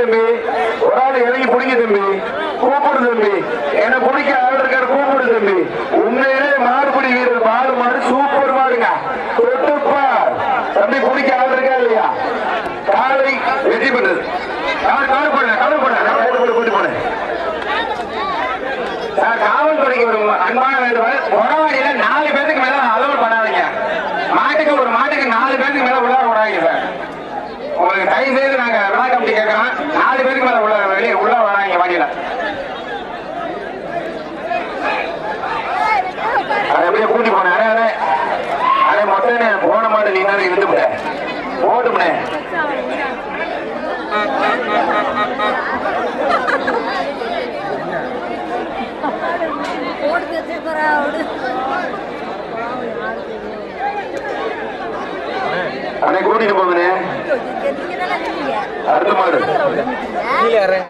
தம்பி, ஒரு ஆள் இறங்கி பிடிங்க தம்பி, கூப்பிடு தம்பி, என்ன பிடிக்க ஆள் இருக்காரு, கூப்பிடு தம்பி. உண்மையிலே மாடுபிடி வீரர், மாடு சூப்பர் மாடுங்க, தொட்டுப்பா தம்பி, பிடிக்க ஆள் இருக்கா இல்லையா? காலை வெற்றி பெற்றது. கூட்டி போனேன் காவல்துறைக்கு ஒரு அன்பான வேண்டுகோள், உணவாடியில 4 பேருக்கு மேல அலோவ் பண்ணாதீங்க. ஒரு மாட்டுக்கு 4 பேருக்கு மேல உள்ள விடாதீங்க சார். உங்களுக்கு தயவு செய்து நாங்க விழா கமிட்டி கேட்கிறோம், 4 பேருக்கு மேல வெளியே உள்ள வராங்க வாடியில. அதை எப்படியே கூட்டி போனேன். அதே மொட்டை போன மாட்டு நீ தான் இருந்து போட்டுமே. கூட்டிட்டு போங்க அடுத்த மாடு.